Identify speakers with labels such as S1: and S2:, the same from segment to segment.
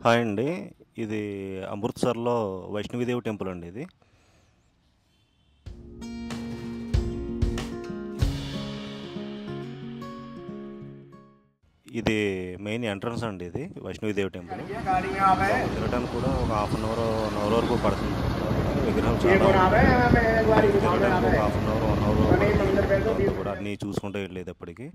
S1: Hi అండి. ఇది అమృత్‌సర్‌లో Vaishno Devi temple అండి ఇది. ఇది మెయిన్ ఎంట్రన్స్ అండి ఇది వైష్ణవిదేవి టెంపుల్. లోపలికి తిరగడానికి కూడా ఒక హాఫ్ అన్ అవర్, 1 అవర్ వరకు పడుతుంది. విగ్రహాలు చాలా ఉన్నాయి. లోపలికి తిరగడానికి ఒక హాఫ్ అన్ అవర్, 1 అవర్ పడుతుంది. మొత్తం అంతా కూడా అన్నీ చూసుకుంటూ వెళ్ళేటప్పటికి.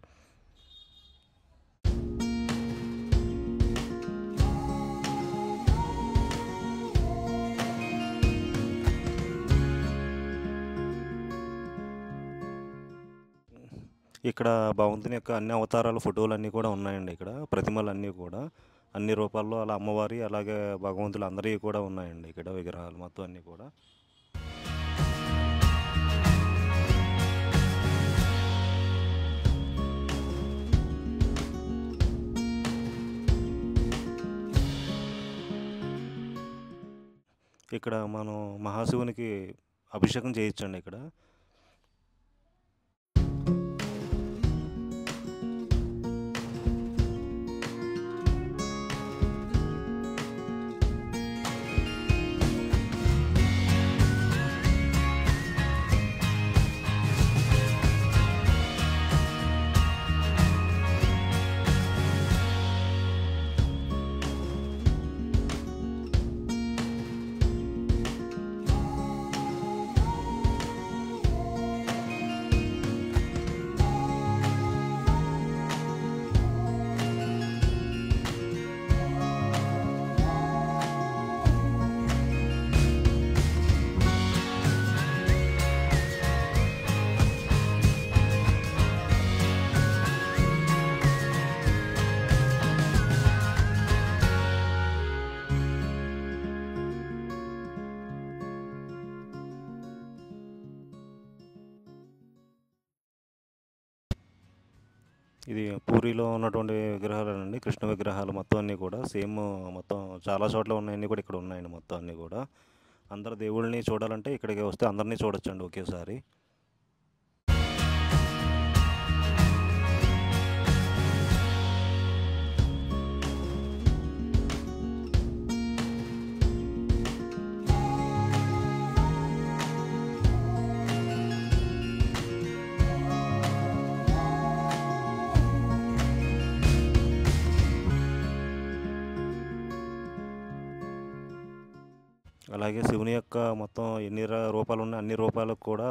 S1: ఇక్కడ భగవంతుని యొక్క అన్ని అవతారాల ఫోటోలన్నీ కూడా ఉన్నాయండి ఇక్కడ. ప్రతిమలన్నీ కూడా. అన్ని రూపాల్లో అలా అమ్మవారి, అలాగే భగవంతులు అందరివి కూడా ఉన్నాయండి ఇక్కడ విగ్రహాలు మొత్తం అన్నీ కూడా. ఇక్కడ మనం మహాశివునికి అభిషేకం చేయొచ్చండి ఇక్కడ. ఇది పూరిలో ఉన్నటువంటి విగ్రహాలేనండి. కృష్ణ విగ్రహాలు మొత్తం అన్నీ కూడా సేమ్, మొత్తం చాలా చోట్ల ఉన్నాయన్నీ కూడా ఇక్కడ ఉన్నాయండి మొత్తం అన్నీ కూడా. అందరు దేవుళ్ళని చూడాలంటే ఇక్కడికి వస్తే అందరినీ చూడొచ్చండి ఒకేసారి. అలాగే శివుని యొక్క మొత్తం ఎన్ని రూపాలు ఉన్నాయి అన్ని రూపాలకు కూడా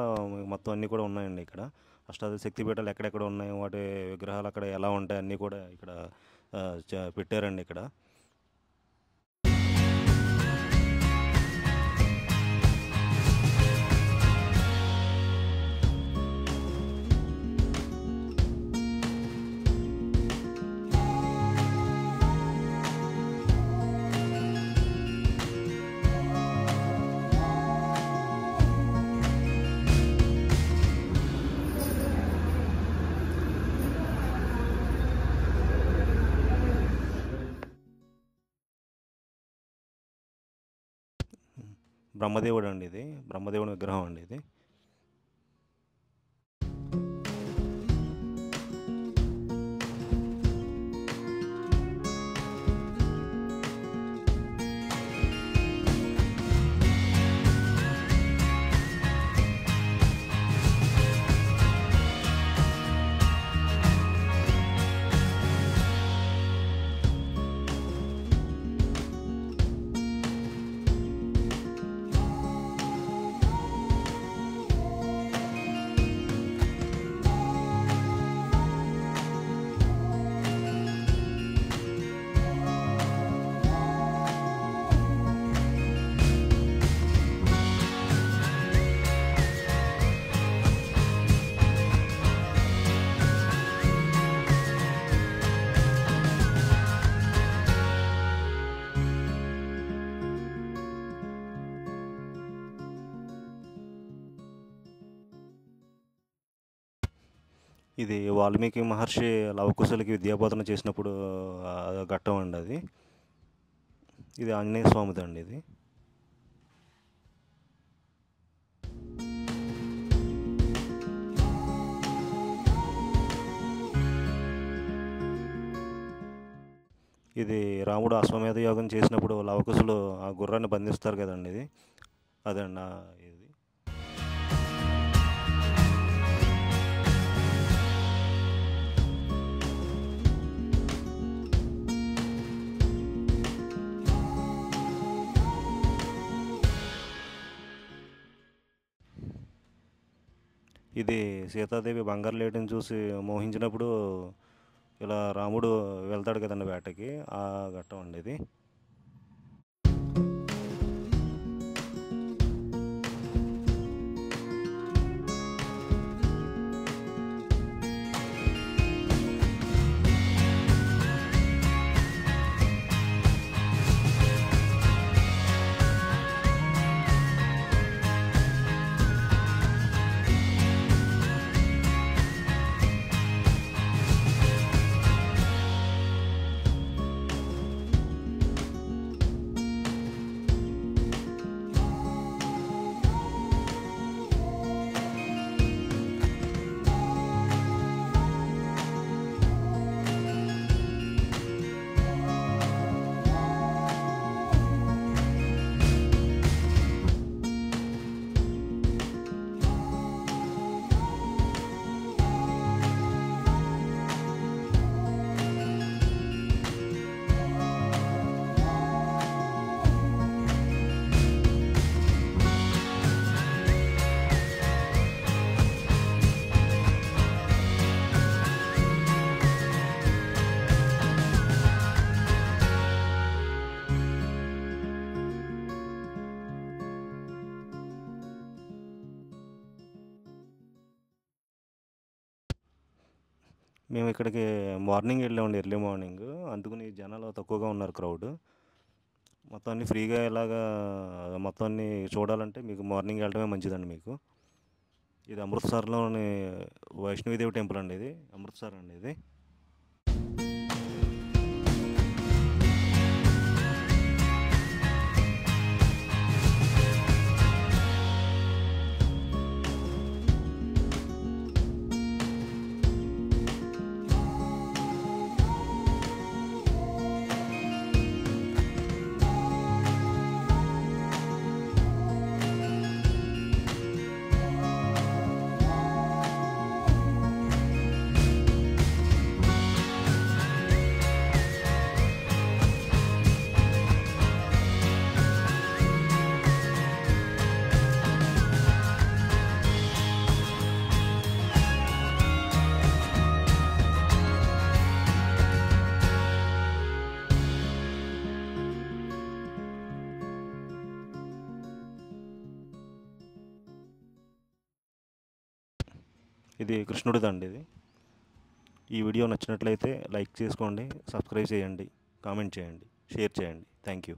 S1: మొత్తం అన్నీ కూడా ఉన్నాయండి ఇక్కడ. అష్టాదశ శక్తి పీఠాలు ఎక్కడెక్కడ ఉన్నాయి, వాటి విగ్రహాలు అక్కడ ఎలా ఉంటాయి అన్నీ కూడా ఇక్కడ పెట్టారండి ఇక్కడ. బ్రహ్మదేవుడు అండి ఇది, బ్రహ్మదేవుని విగ్రహం అండి ఇది. ఇది వాల్మీకి మహర్షి లవకుశులకి విద్యాబోధన చేసినప్పుడు ఘట్టం అండి అది. ఇది ఆంజనేయ స్వామిది అండి ఇది. ఇది రాముడు అశ్వమేధ యాగం చేసినప్పుడు లవకుశులు ఆ గుర్రాన్ని బంధిస్తారు కదండి, ఇది అదండి ఇది. ఇది సీతాదేవి బంగారు లేడిని చూసి మోహించినప్పుడు ఇలా రాముడు వెళ్తాడు కదండి వేటకి, ఆ ఘట్టం అండి ఇది. మేము ఇక్కడికి మార్నింగ్ వెళ్ళామండి, ఎర్లీ మార్నింగ్, అందుకని జనాలు తక్కువగా ఉన్నారు, క్రౌడ్. మొత్తం అన్ని ఫ్రీగా ఇలాగా మొత్తం అన్ని చూడాలంటే మీకు మార్నింగ్ వెళ్ళడమే మంచిదండి మీకు. ఇది అమృత్సర్లోని వైష్ణవీదేవి టెంపుల్ అండి, ఇది అమృత్సర్ అండి ఇది. ఇది కృష్ణుడిదండి ఇది. ఈ వీడియో నచ్చినట్లయితే లైక్ చేసుకోండి, సబ్స్క్రైబ్ చేయండి, కామెంట్ చేయండి, షేర్ చేయండి. Thank you.